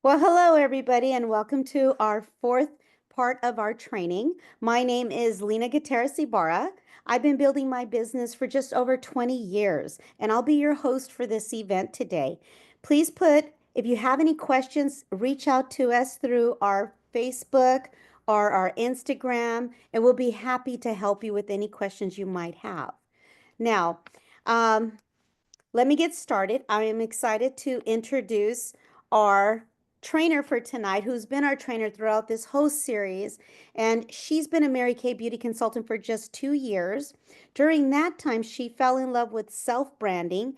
Well, hello, everybody, and welcome to our fourth part of our training. My name is Lena Gutierrez Ibarra. I've been building my business for just over 20 years, and I'll be your host for this event today. If you have any questions, reach out to us through our Facebook or our Instagram, and we'll be happy to help you with any questions you might have. Now, um, let me get started. I am excited to introduce our trainer for tonight, who's been our trainer throughout this whole series. And she's been a Mary Kay beauty consultant for just 2 years. During that time, she fell in love with self branding,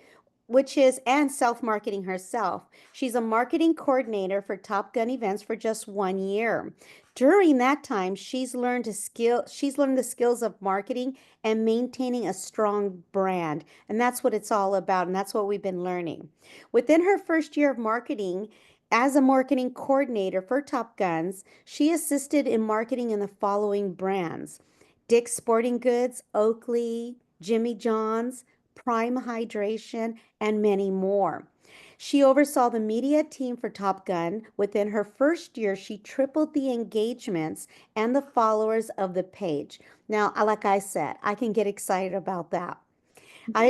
and self marketing herself. She's a marketing coordinator for Top Gun events for just 1 year. During that time, she's learned the skills of marketing and maintaining a strong brand. And that's what it's all about. And that's what we've been learning. Within her first year of marketing, as a marketing coordinator for Top Guns, she assisted in marketing in the following brands: Dick's Sporting Goods, Oakley, Jimmy John's, Prime Hydration, and many more. She oversaw the media team for Top Gun. Within her first year, she tripled the engagements and the followers of the page. Now, like I said, I can get excited about that.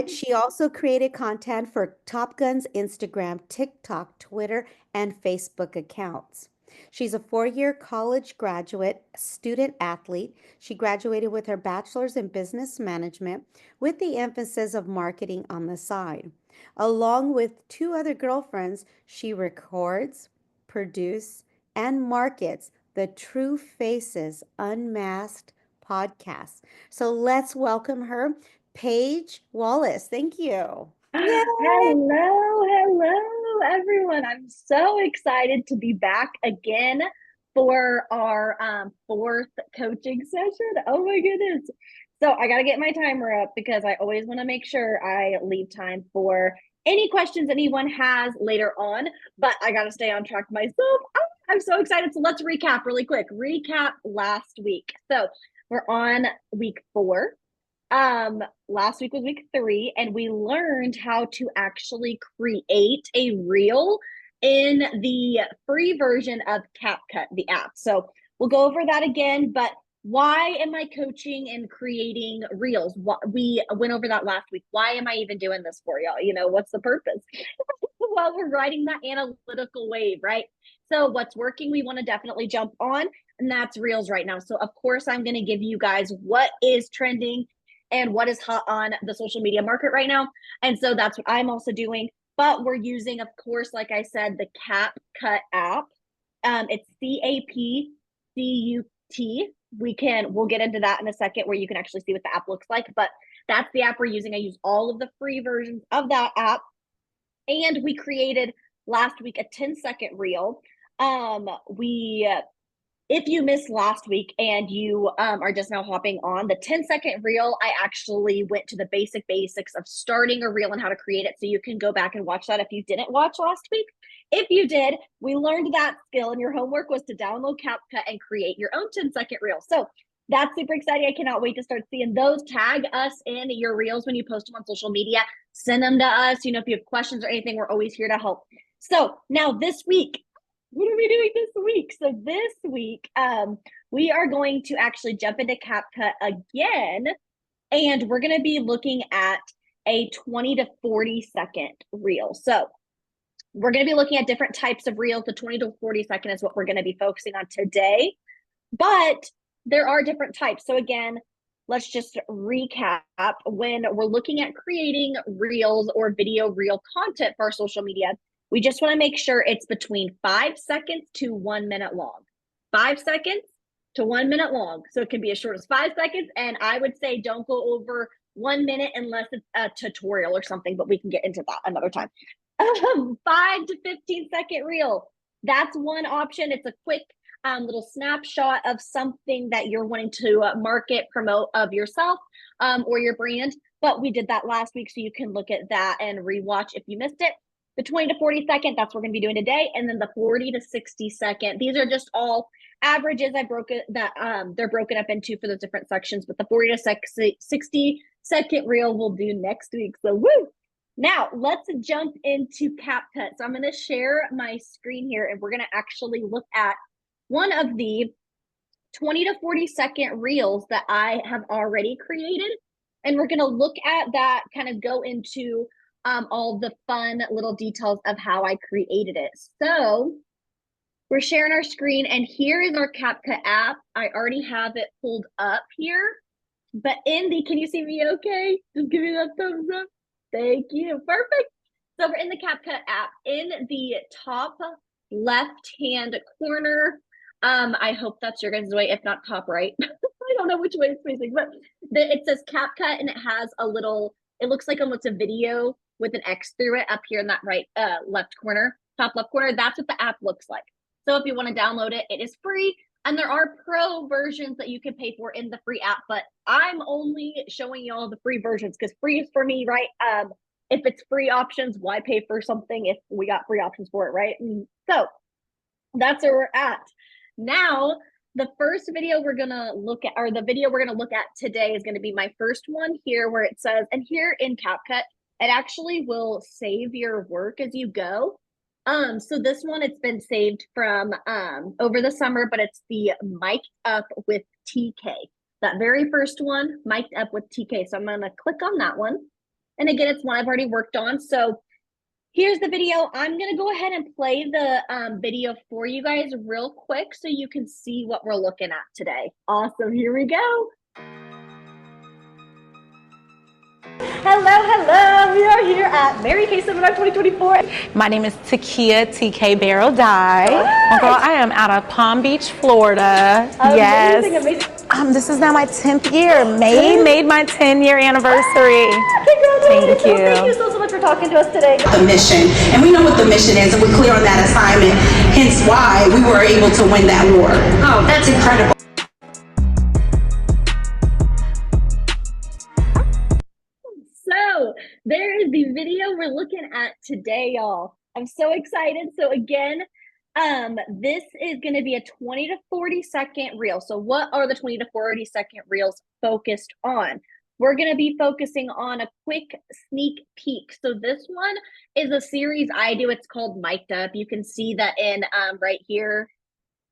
She also created content for Top Gun's Instagram, TikTok, Twitter, and Facebook accounts. She's a 4 year college graduate, student athlete. She graduated with her bachelor's in business management with the emphasis of marketing on the side. Along with two other girlfriends, she records, produces, and markets the True Faces Unmasked podcast. So let's welcome her, Paige Wallace. Thank you. Yay! Hello, everyone. I'm so excited to be back again for our fourth coaching session. Oh my goodness. So I got to get my timer up because I always want to make sure I leave time for any questions anyone has later on, but I got to stay on track myself. I'm so excited. So let's recap really quick. Recap last week. So we're on week 4. Last week was week 3, and we learned how to actually create a reel in the free version of CapCut, the app. So we'll go over that again, but why am I coaching and creating reels? We went over that last week. Why am I even doing this for y'all? What's the purpose? Well, we're riding that analytical wave, right? So what's working, we want to definitely jump on, and that's reels right now. So of course, I'm going to give you guys what is trending and what is hot on the social media market right now. And so that's what I'm also doing. But we're using, of course, like I said, the CapCut app. It's CapCut. We'll get into that in a second where you can actually see what the app looks like. But that's the app we're using. I use all of the free versions of that app. And we created last week a 10-second reel. If you missed last week and you are just now hopping on the 10-second reel, I actually went to the basics of starting a reel and how to create it. So you can go back and watch that if you didn't watch last week. If you did, we learned that skill, and your homework was to download CapCut and create your own 10-second reel. So that's super exciting. I cannot wait to start seeing those. Tag us in your reels when you post them on social media. Send them to us. If you have questions or anything, we're always here to help. So now this week, what are we doing this week? So this week, we are going to actually jump into CapCut again, and we're going to be looking at a 20 to 40 second reel. So we're going to be looking at different types of reels. The 20 to 40 second is what we're going to be focusing on today, but there are different types. So again, let's just recap. When we're looking at creating reels or video reel content for our social media, we just want to make sure it's between 5 seconds to 1 minute long. 5 seconds to 1 minute long. So it can be as short as 5 seconds. And I would say don't go over 1 minute unless it's a tutorial or something, but we can get into that another time. 5 to 15-second reel. That's one option. It's a quick little snapshot of something that you're wanting to market, promote of yourself or your brand. But we did that last week, so you can look at that and rewatch if you missed it. The 20 to 40 second, that's what we're going to be doing today. And then the 40 to 60 second, these are just all averages. I broke it that they're broken up into for those different sections, but the 40 to 60 second reel we'll do next week. So woo! Now let's jump into CapCut. So I'm going to share my screen here and we're going to actually look at one of the 20 to 40-second reels that I have already created. And we're going to look at that, kind of go into all the fun little details of how I created it. So we're sharing our screen and here is our CapCut app. I already have it pulled up here, but in the, can you see me okay? Just give me that thumbs up. Thank you. Perfect. So we're in the CapCut app. In the top left-hand corner, I hope that's your guys' way, if not top right. I don't know which way it's facing, but it says CapCut and it has a little, it looks like almost a video with an X through it up here in that right left corner, top left corner. That's what the app looks like. So if you want to download it, it is free. And there are pro versions that you can pay for in the free app, but I'm only showing y'all the free versions because free is for me, right? If it's free options, why pay for something if we got free options for it, right? And so that's where we're at. Now, the first video we're gonna look at, or the video we're gonna look at today is gonna be my first one here where it says, and here in CapCut, it actually will save your work as you go. So this one, it's been saved from over the summer, but it's the Mic'd Up with TK. That very first one, Mic'd Up with TK. So I'm gonna click on that one. And again, it's one I've already worked on. So here's the video. I'm gonna go ahead and play the video for you guys real quick so you can see what we're looking at today. Awesome, here we go. Hello, we are here at Mary Kay Seminar 2024. My name is Takia TK Barrel Dye. Girl, I am out of Palm Beach, Florida. Amazing, yes. amazing. This is now my 10th year. May made my 10-year anniversary. Congratulations. Thank you. Thank you so much for talking to us today. The mission, and we know what the mission is, and we're clear on that assignment, hence why we were able to win that war. Oh, that's incredible. So there is the video we're looking at today, y'all. I'm so excited. So again, this is going to be a 20 to 40-second reel. So what are the 20 to 40-second reels focused on? We're going to be focusing on a quick sneak peek. So this one is a series I do. It's called Mic'd Up. You can see that in right here.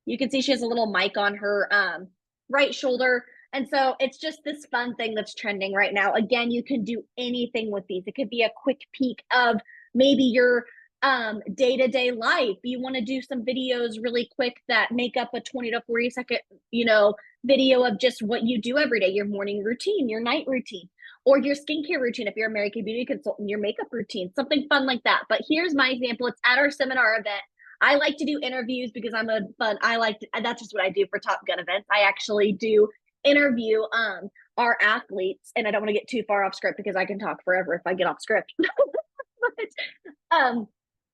You can see she has a little mic on her right shoulder. And so it's just this fun thing that's trending right now. Again, you can do anything with these. It could be a quick peek of maybe your day-to-day life. You want to do some videos really quick that make up a 20 to 40-second, video of just what you do every day, your morning routine, your night routine, or your skincare routine if you're a Mary Kay beauty consultant, your makeup routine, something fun like that. But here's my example. It's at our seminar event. I like to do interviews because that's just what I do for Top Gun events. I actually do interview our athletes, and I don't want to get too far off script because I can talk forever if I get off script. But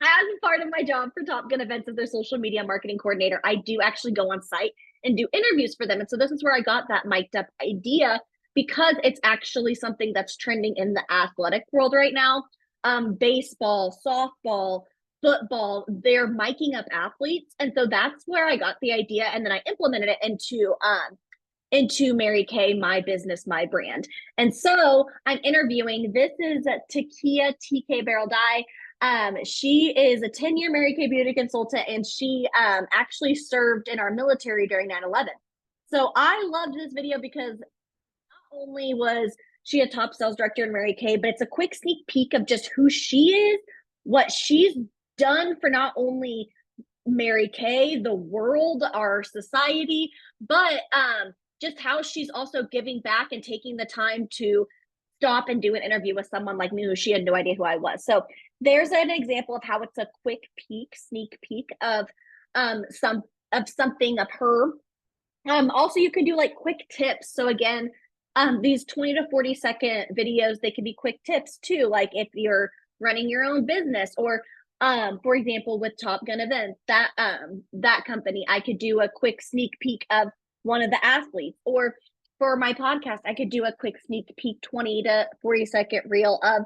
as part of my job for Top Gun events as their social media marketing coordinator, I do actually go on site and do interviews for them. And so this is where I got that mic'd up idea, because it's actually something that's trending in the athletic world right now. Baseball, softball, football, they're miking up athletes. And so that's where I got the idea. And then I implemented it into Mary Kay, my business, my brand. And so I'm interviewing, this is Takia TK Barrel Dye. She is a 10-year Mary Kay beauty consultant, and she actually served in our military during 9/11. So I loved this video because not only was she a top sales director in Mary Kay, but it's a quick sneak peek of just who she is, what she's done for not only Mary Kay, the world, our society, but just how she's also giving back and taking the time to stop and do an interview with someone like me who she had no idea who I was. So there's an example of how it's a quick sneak peek of something of her. Also, you can do like quick tips. So again, these 20 to 40-second videos, they can be quick tips too. Like if you're running your own business, or for example, with Top Gun events, that company, I could do a quick sneak peek of one of the athletes. Or for my podcast, I could do a quick sneak peek 20 to 40-second reel of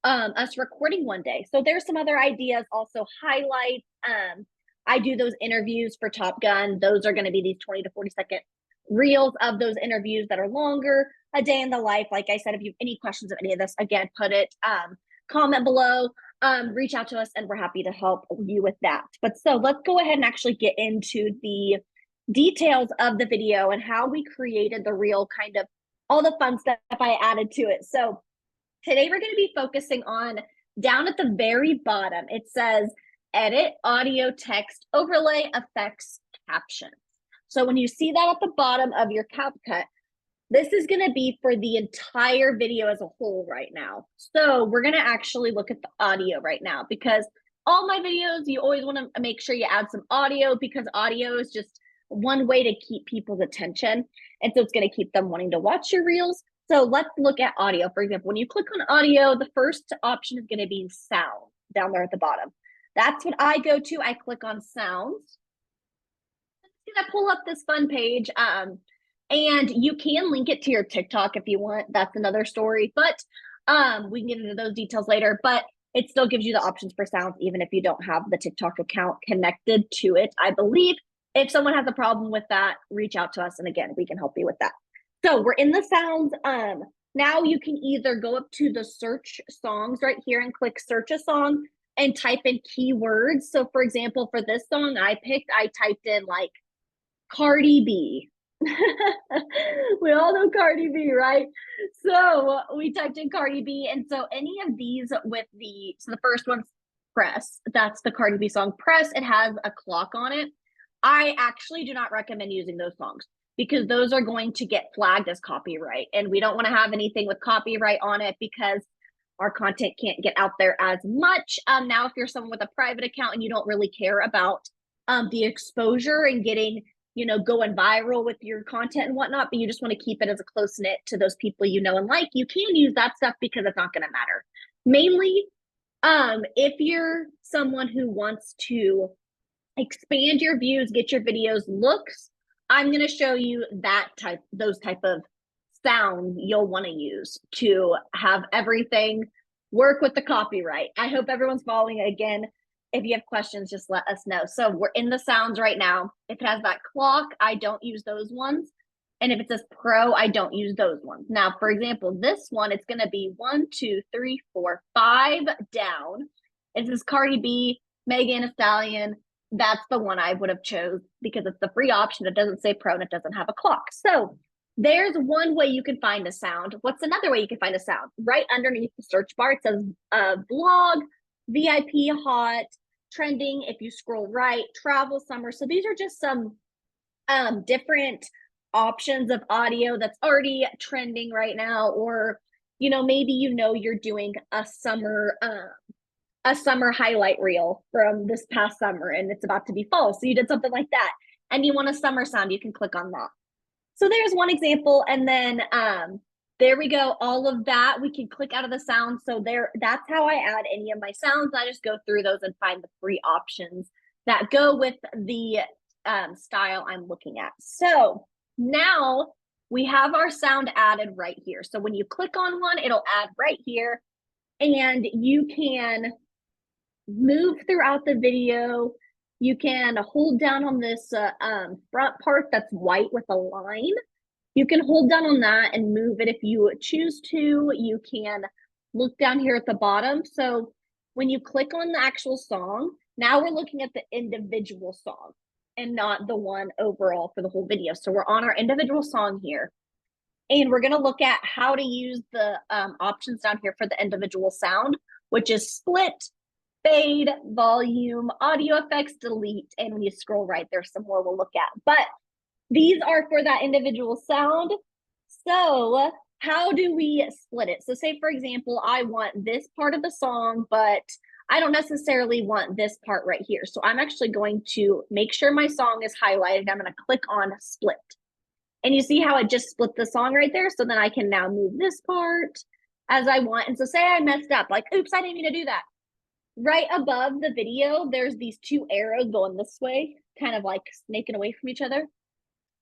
us recording one day. So there's some other ideas, also highlights. I do those interviews for Top Gun. Those are going to be these 20 to 40-second reels of those interviews that are longer, a day in the life. Like I said, if you have any questions of any of this, again, put it comment below, reach out to us, and we're happy to help you with that. But so let's go ahead and actually get into the details of the video and how we created the reel, kind of all the fun stuff I added to it. So today we're going to be focusing on down at the very bottom. It says edit audio text overlay effects captions. So when you see that at the bottom of your CapCut, this is going to be for the entire video as a whole right now. So we're going to actually look at the audio right now, because all my videos, you always want to make sure you add some audio, because audio is just one way to keep people's attention. And so it's going to keep them wanting to watch your reels. So let's look at audio. For example, when you click on audio, the first option is going to be sound down there at the bottom. That's what I go to. I click on sounds. It's going to pull up this fun page. And you can link it to your TikTok if you want. That's another story, but we can get into those details later. But it still gives you the options for sounds, even if you don't have the TikTok account connected to it. I believe if someone has a problem with that, reach out to us. And again, we can help you with that. So we're in the sounds. Now you can either go up to the search songs right here and click search a song and type in keywords. So for example, for this song I typed in like Cardi B. We all know Cardi B, right? So we typed in Cardi B. And so any of these with so the first one's Press. That's the Cardi B song. Press, it has a clock on it. I actually do not recommend using those songs, because those are going to get flagged as copyright. And we don't want to have anything with copyright on it, because our content can't get out there as much. Now, if you're someone with a private account and you don't really care about the exposure and getting, going viral with your content and whatnot, but you just want to keep it as a close knit to those people you know and like, you can use that stuff, because it's not going to matter. Mainly, if you're someone who wants to expand your views, get your videos looks, I'm going to show you those type of sounds you'll want to use to have everything work with the copyright. I hope everyone's following. Again, if you have questions, just let us know. So we're in the sounds right now. If it has that clock, I don't use those ones. And if it says pro, I don't use those ones. Now, for example, this one, it's going to be 1, 2, 3, 4, 5 down. It says Cardi B, Megan Thee Stallion. That's the one I would have chose, because it's the free option. It doesn't say pro and it doesn't have a clock. So there's one way you can find a sound. What's another way you can find a sound? Right underneath the search bar, it says vlog, VIP, hot, trending. If you scroll right, travel, summer. So these are just some different options of audio that's already trending right now. Or, maybe you're doing a summer highlight reel from this past summer and it's about to be fall. So you did something like that and you want a summer sound, you can click on that. So there's one example. And then there we go. All of that, we can click out of the sound. So that's how I add any of my sounds. I just go through those and find the free options that go with the style I'm looking at. So now we have our sound added right here. So when you click on one, it'll add right here, and you can move throughout the video. You can hold down on this front part that's white with a line. You can hold down on that and move it if you choose to. You can look down here at the bottom. So when you click on the actual song, now we're looking at the individual song and not the one overall for the whole video. So we're on our individual song here. And we're going to look at how to use the options down here for the individual sound, which is split, fade, volume, audio effects, delete. And when you scroll right, there's some more we'll look at. But these are for that individual sound. So how do we split it? So say, for example, I want this part of the song, but I don't necessarily want this part right here. So I'm actually going to make sure my song is highlighted. I'm going to click on split. And you see how it just split the song right there? So then I can now move this part as I want. And so say I messed up, like, oops, I didn't mean to do that. Right above the video, there's these two arrows going this way, kind of like snaking away from each other.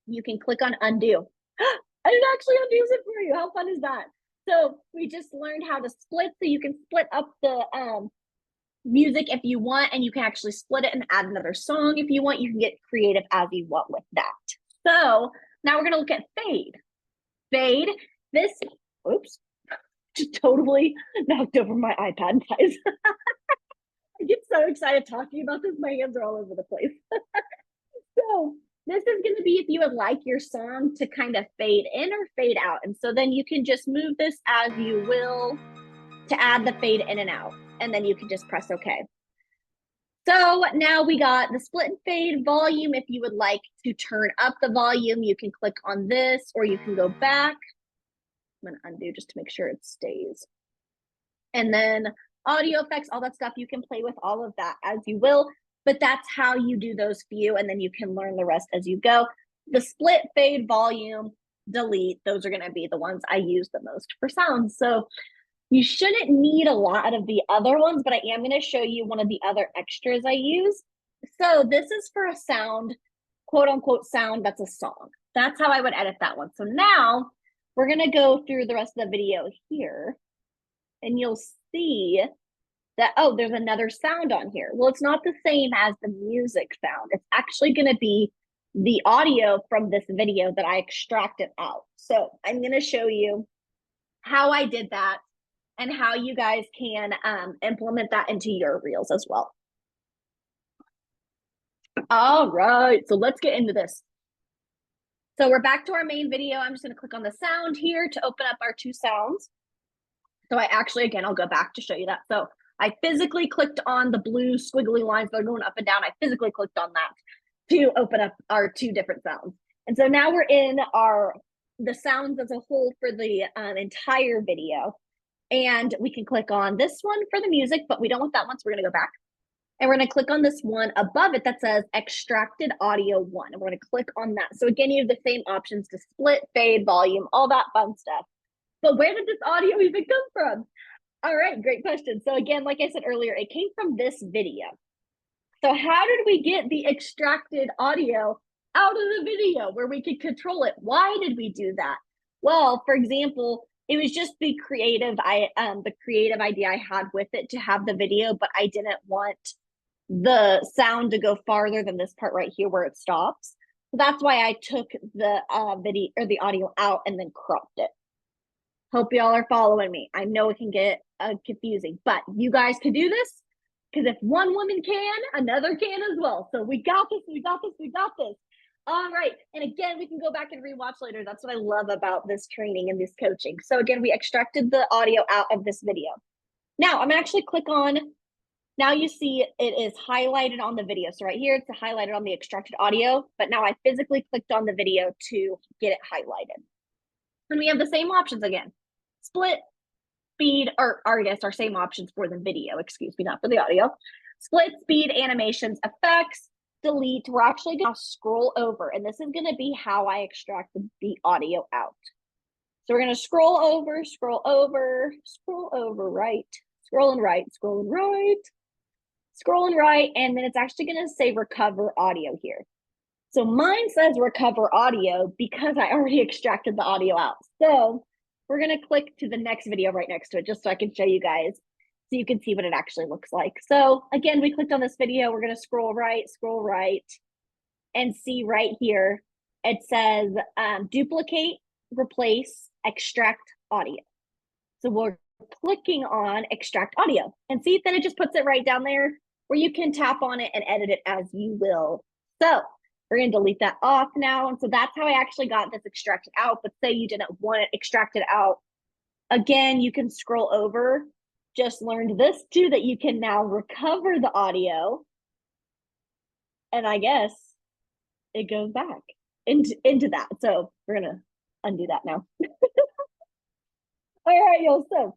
You can click on undo. And it actually undoes it for you. How fun is that? So we just learned how to split. So you can split up the music if you want, and you can actually split it and add another song if you want. You can get creative as you want with that. So now we're going to look at fade. Fade, this, oops, just totally knocked over my iPad, guys. I get so excited talking about this. My hands are all over the place. So this is going to be if you would like your song to kind of fade in or fade out. And so then you can just move this as you will to add the fade in and out. And then you can just press OK. So now we got the split and fade volume. If you would like to turn up the volume, you can click on this or you can go back. I'm going to undo just to make sure it stays. And then audio effects, all that stuff, you can play with all of that as you will. But that's how you do those few, and then you can learn the rest as you go. The split, fade, volume, delete, those are going to be the ones I use the most for sounds. So you shouldn't need a lot of the other ones, but I am going to show you one of the other extras I use. So this is for a sound, quote unquote sound that's a song. That's how I would edit that one. So now we're going to go through the rest of the video here, and you'll see that, oh, there's another sound on here. Well, it's not the same as the music sound. It's actually going to be the audio from this video that I extracted out. So I'm going to show you how I did that and how you guys can implement that into your reels as well. All right, so let's get into this. So we're back to our main video. I'm just going to click on the sound here to open up our two sounds. So I actually, again, I'll go back to show you that. So I physically clicked on the blue squiggly lines that are going up and down. I physically clicked on that to open up our two different sounds. And so now we're in the sounds as a whole for the entire video. And we can click on this one for the music, but we don't want that one, so we're going to go back. And we're going to click on this one above it that says extracted audio 1. And we're going to click on that. So again, you have the same options to split, fade, volume, all that fun stuff. But where did this audio even come from? All right, great question. So again, like I said earlier, it came from this video. So how did we get the extracted audio out of the video where we could control it? Why did we do that? Well, for example, it was just the creative idea I had with it to have the video, but I didn't want the sound to go farther than this part right here where it stops. So that's why I took the video or the audio out and then cropped it. Hope y'all are following me. I know it can get confusing, but you guys can do this, because if one woman can, another can as well. So we got this, we got this, we got this. All right, and again, we can go back and rewatch later. That's what I love about this training and this coaching. So again, we extracted the audio out of this video. Now I'm gonna actually click on, now you see it is highlighted on the video. So right here, it's highlighted on the extracted audio, but now I physically clicked on the video to get it highlighted. And we have the same options again. Split, speed, or I guess our same options for the video, excuse me, not for the audio. Split, speed, animations, effects, delete. We're actually going to scroll over, and this is going to be how I extracted the audio out. So we're going to scroll over, right, scrolling right, scrolling right, and then it's actually going to say recover audio here. So mine says recover audio because I already extracted the audio out. So we're going to click to the next video right next to it, just so I can show you guys, so you can see what it actually looks like. So again, we clicked on this video. We're going to scroll right, and see right here, it says duplicate, replace, extract audio. So we're clicking on extract audio, and see, then it just puts it right down there where you can tap on it and edit it as you will. So we're going to delete that off now. And so that's how I actually got this extracted out. But say you didn't want it extracted out. Again, you can scroll over. Just learned this too, that you can now recover the audio. And I guess it goes back into that. So we're going to undo that now. All right, y'all. So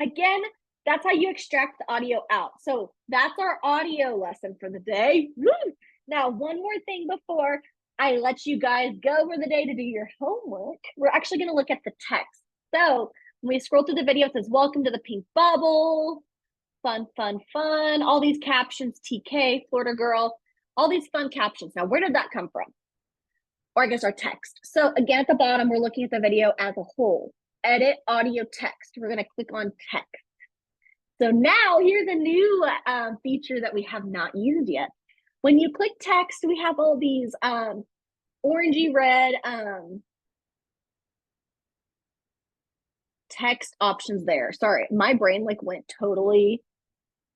again, that's how you extract the audio out. So that's our audio lesson for the day. Woo! Now, one more thing before I let you guys go for the day to do your homework. We're actually going to look at the text. So when we scroll through the video, it says, welcome to the pink bubble, fun, fun, fun, all these captions, TK, Florida girl, all these fun captions. Now, where did that come from? Or I guess our text. So again, at the bottom, we're looking at the video as a whole. Edit audio text. We're going to click on text. So now here's a new feature that we have not used yet. When you click text, we have all these orangey red text options there. Sorry, my brain like went totally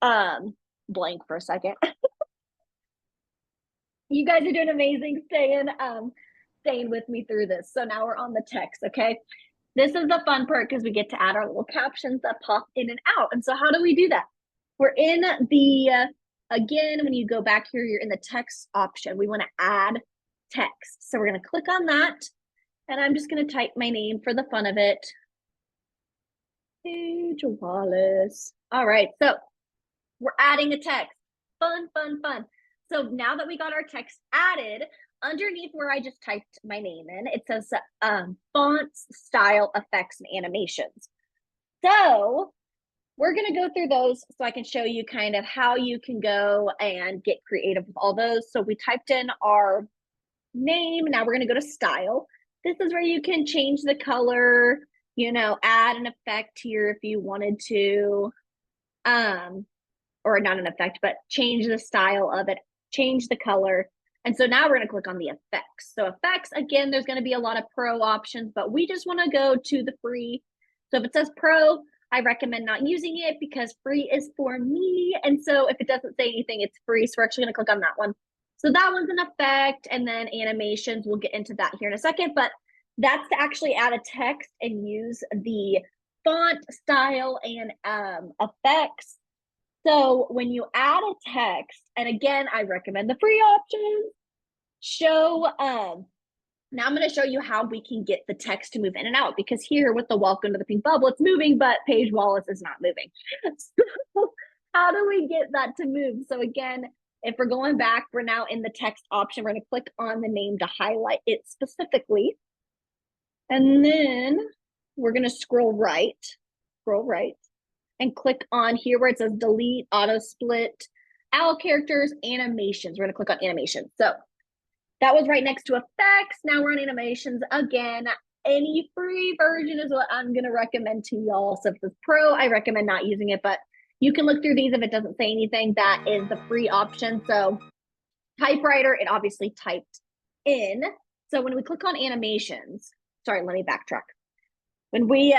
blank for a second. You guys are doing amazing staying with me through this. So now we're on the text, okay? This is the fun part because we get to add our little captions that pop in and out. And so how do we do that? We're in the, again, when you go back here, you're in the text option. We want to add text. So we're going to click on that. And I'm just going to type my name for the fun of it. Paige Wallace. All right. So we're adding a text. Fun, fun, fun. So now that we got our text added, underneath where I just typed my name in, it says fonts, style, effects, and animations. So we're going to go through those so I can show you kind of how you can go and get creative with all those. So we typed in our name. Now we're going to go to style. This is where you can change the color, you know, add an effect here if you wanted to, or not an effect, but change the style of it, change the color. And so now we're going to click on the effects. So effects, again, there's going to be a lot of pro options, but we just want to go to the free. So if it says pro, I recommend not using it because free is for me. And so if it doesn't say anything, it's free. So we're actually going to click on that one. So that one's an effect, and then animations, we'll get into that here in a second, but that's to actually add a text and use the font, style, and effects. So when you add a text, and again, I recommend the free option, show, now I'm going to show you how we can get the text to move in and out, because here with the welcome to the pink bubble, it's moving, but Paige Wallace is not moving. So how do we get that to move? So again, if we're going back, we're now in the text option. We're going to click on the name to highlight it specifically. And then we're going to scroll right, and click on here where it says delete, auto split, owl characters, animations. We're going to click on animations. So that was right next to effects. Now we're on animations again. Any free version is what I'm going to recommend to y'all. So if it's pro, I recommend not using it, but you can look through these if it doesn't say anything. That is the free option. So typewriter, it obviously typed in. So when we click on animations, sorry, let me backtrack. When we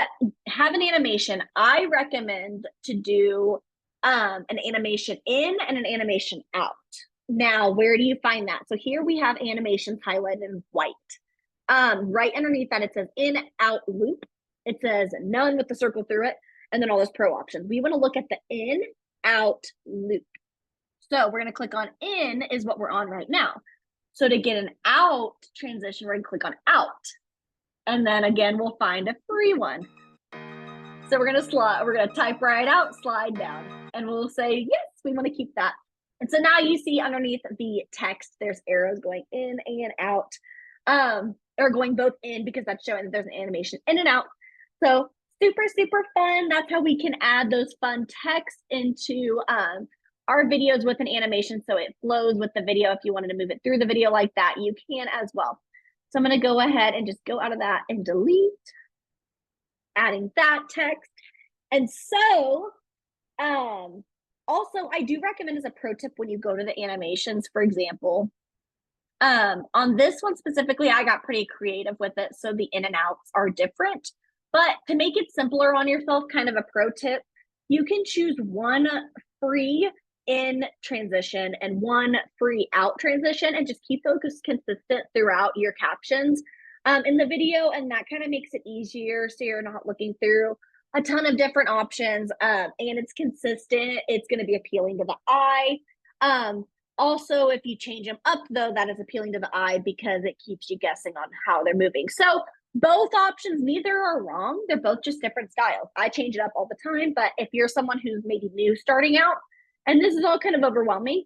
have an animation, I recommend to do an animation in and an animation out. Now, where do you find that? So here we have animations highlighted in white. Right underneath that, it says in, out, loop. It says none with the circle through it, and then all those pro options. We want to look at the in, out, loop. So we're going to click on in is what we're on right now. So to get an out transition, we're going to click on out. And then again, we'll find a free one. So we're going to type right out, slide down, and we'll say, yes, we want to keep that. And so now you see underneath the text, there's arrows going in and out, or going both in because that's showing that there's an animation in and out. So super, super fun. That's how we can add those fun text into our videos with an animation so it flows with the video. If you wanted to move it through the video like that, you can as well. So I'm going to go ahead and just go out of that and delete, adding that text. And so also, I do recommend as a pro tip when you go to the animations, for example, on this one specifically, I got pretty creative with it. So the in and outs are different. But to make it simpler on yourself, kind of a pro tip, you can choose one free in transition and one free out transition and just keep those consistent throughout your captions in the video. And that kind of makes it easier so you're not looking through a ton of different options, and it's consistent. It's going to be appealing to the eye. Also, if you change them up, though, that is appealing to the eye because it keeps you guessing on how they're moving. So both options, neither are wrong. They're both just different styles. I change it up all the time, but if you're someone who's maybe new starting out, and this is all kind of overwhelming,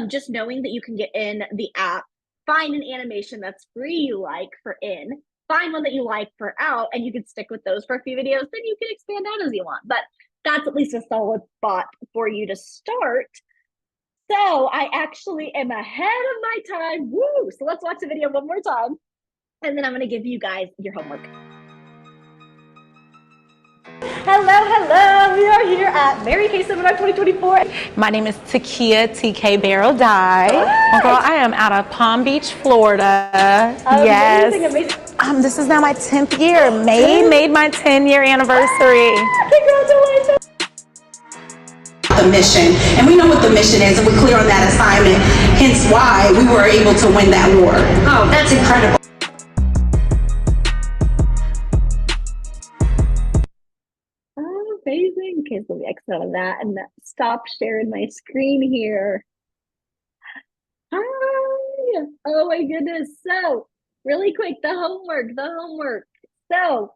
just knowing that you can get in the app, find an animation that's free you like for in, find one that you like for out, and you can stick with those for a few videos, then you can expand out as you want. But that's at least a solid spot for you to start. So I actually am ahead of my time. Woo! So let's watch the video one more time. And then I'm going to give you guys your homework. Hello. We are here at Mary Kay Seminar 2024. My name is Takia TK Barrow Dye. Oh, girl, I am out of Palm Beach, Florida. Amazing. This is now my 10th year. May made my 10-year anniversary. Congratulations. The mission, and we know what the mission is, and we're clear on that assignment, hence why we were able to win that war. Oh, that's incredible. Oh, amazing. Okay, so let me exit out of that and stop sharing my screen here. Hi. Oh my goodness. So really quick, the homework. So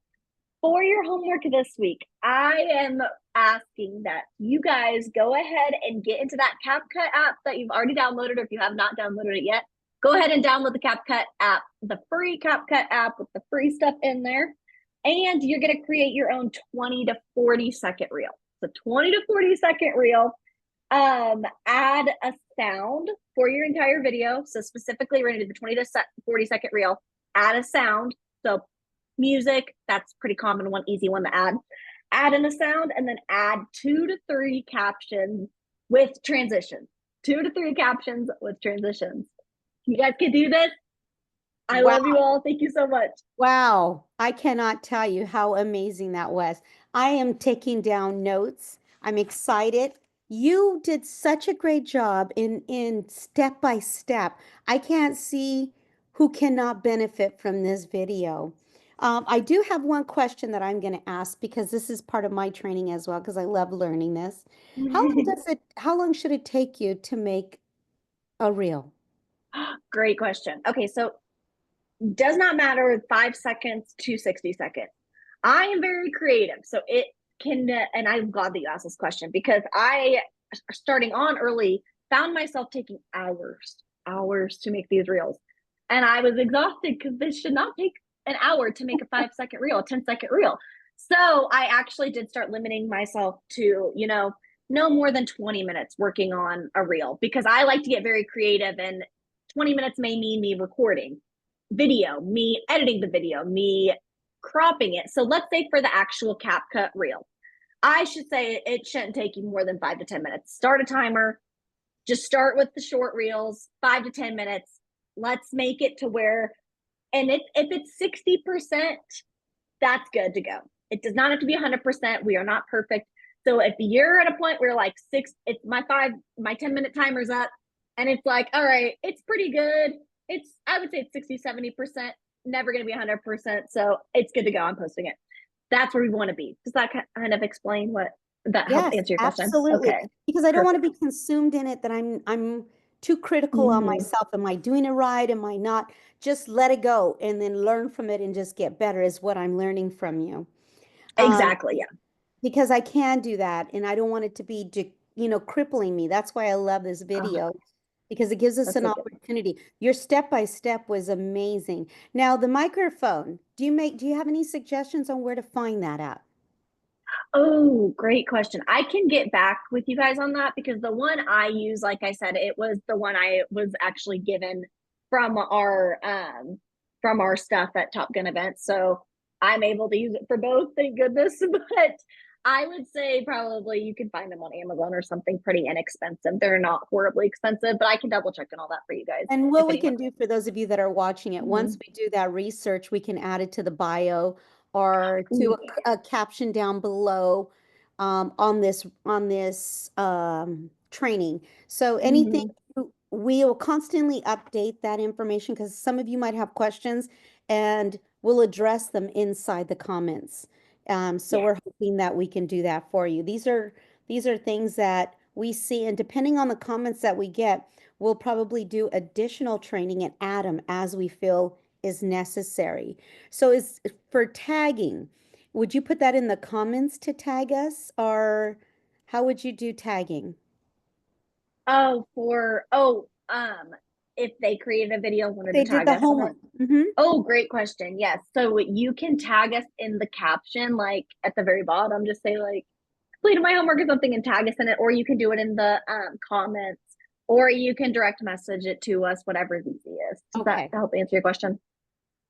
for your homework this week, I am asking that you guys go ahead and get into that CapCut app that you've already downloaded, or if you have not downloaded it yet, go ahead and download the CapCut app, the free CapCut app with the free stuff in there. And you're going to create your own 20 to 40 second reel. So 20 to 40 second reel. Add a sound for your entire video. So specifically, we're going to do the 20 to 40 second reel. Add a sound. So music, that's pretty common one, easy one to add. Add in a sound, and then add 2 to 3 captions with transitions. 2 to 3 captions with transitions. You guys can do this. I love you all. Thank you so much. Wow. I cannot tell you how amazing that was. I am taking down notes. I'm excited. You did such a great job in step by step. I can't see who cannot benefit from this video. I do have one question that I'm going to ask because this is part of my training as well, because I love learning this. How long should it take you to make a reel? Great question. Okay, so does not matter 5 seconds to 60 seconds. I am very creative, so it can, and I'm glad that you asked this question because I, starting on early, found myself taking hours to make these reels. And I was exhausted because this should not take an hour to make a 5 second reel, a 10-second reel. So I actually did start limiting myself to, no more than 20 minutes working on a reel because I like to get very creative, and 20 minutes may mean me recording video, me editing the video, me cropping it. So let's say for the actual CapCut reel, I should say it shouldn't take you more than 5 to 10 minutes. Start a timer, just start with the short reels, 5 to 10 minutes. Let's make it to where, and if it's 60%, that's good to go. It does not have to be 100%. We are not perfect. So if you're at a point where like it's my 10-minute timer's up and it's like, all right, it's pretty good. I would say it's 60, 70%, never going to be 100%. So it's good to go. I'm posting it. That's where we want to be. Does that kind of explain what that help answer your question? Absolutely. Okay. Because I don't want to be consumed in it that I'm too critical on myself. Am I doing it right? Am I not? Just let it go and then learn from it and just get better is what I'm learning from you. Exactly. Yeah. Because I can do that and I don't want it to be, crippling me. That's why I love this video. Because it gives us an opportunity. Your step-by-step was amazing. Now, the microphone, do you have any suggestions on where to find that at? Oh, great question. I can get back with you guys on that because the one I use, like I said, it was the one I was actually given from our stuff at Top Gun events. So I'm able to use it for both, thank goodness. But I would say probably you can find them on Amazon or something pretty inexpensive. They're not horribly expensive, but I can double check on all that for you guys. And what we can do for those of you that are watching it, once we do that research, we can add it to the bio or to a caption down below on this training. So anything, we will constantly update that information because some of you might have questions and we'll address them inside the comments. So we're hoping that we can do that for you. These are things that we see, and depending on the comments that we get, we'll probably do additional training and add them as we feel is necessary. So is for tagging, would you put that in the comments to tag us, or how would you do tagging? If they created a video, wanted They to tag did the us on it. homework. Oh, great question. Yes. So you can tag us in the caption, like at the very bottom, just say like, completed my homework or something and tag us in it, or you can do it in the comments, or you can direct message it to us, whatever is easiest. Does that help answer your question?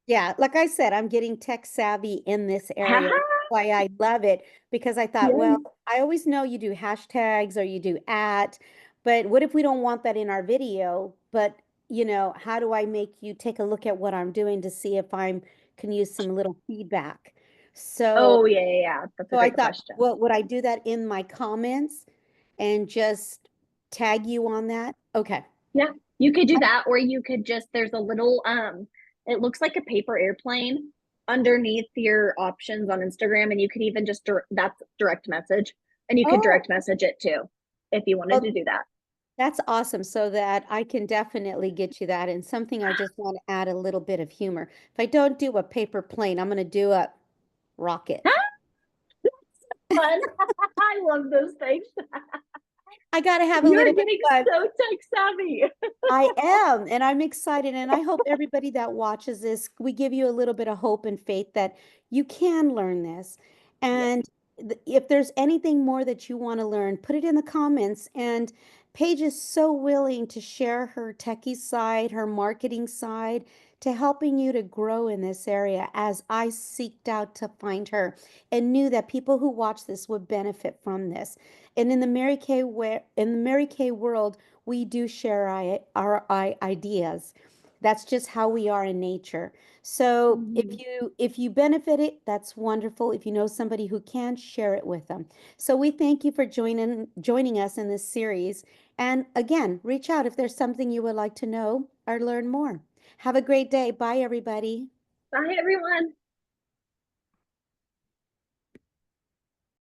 Yeah, like I said, I'm getting tech savvy in this area. why I love it, because I thought, Yeah. well, I always know you do hashtags or you do at, but what if we don't want that in our video? But, how do I make you take a look at what I'm doing to see if I'm can use some little feedback? So, Oh, yeah, yeah, yeah. That's a I great thought, question. well, would I do that in my comments and just tag you on that? Okay. Yeah, you could do that, or you could just, there's a little, it looks like a paper airplane underneath your options on Instagram, and you could even just, that's direct message, and you could Oh, direct message it too, if you wanted well, to do that. that's awesome. So that I can definitely get you that. And something I just want to add a little bit of humor. If I don't do a paper plane, I'm going to do a rocket. Fun. I love those things. I got to have a You're little bit getting of fun. so tech savvy. I am, and I'm excited. And I hope everybody that watches this, we give you a little bit of hope and faith that you can learn this. Yes. And if there's anything more that you want to learn, put it in the comments. And Paige is so willing to share her techie side, her marketing side, to helping you to grow in this area as I seeked out to find her and knew that people who watch this would benefit from this. And in the Mary Kay world, we do share our ideas. That's just how we are in nature. So Mhm. if you benefit it, that's wonderful. If you know somebody who can, share it with them. So we thank you for joining us in this series. And again, reach out if there's something you would like to know or learn more. Have a great day. Bye, everybody. Bye, everyone.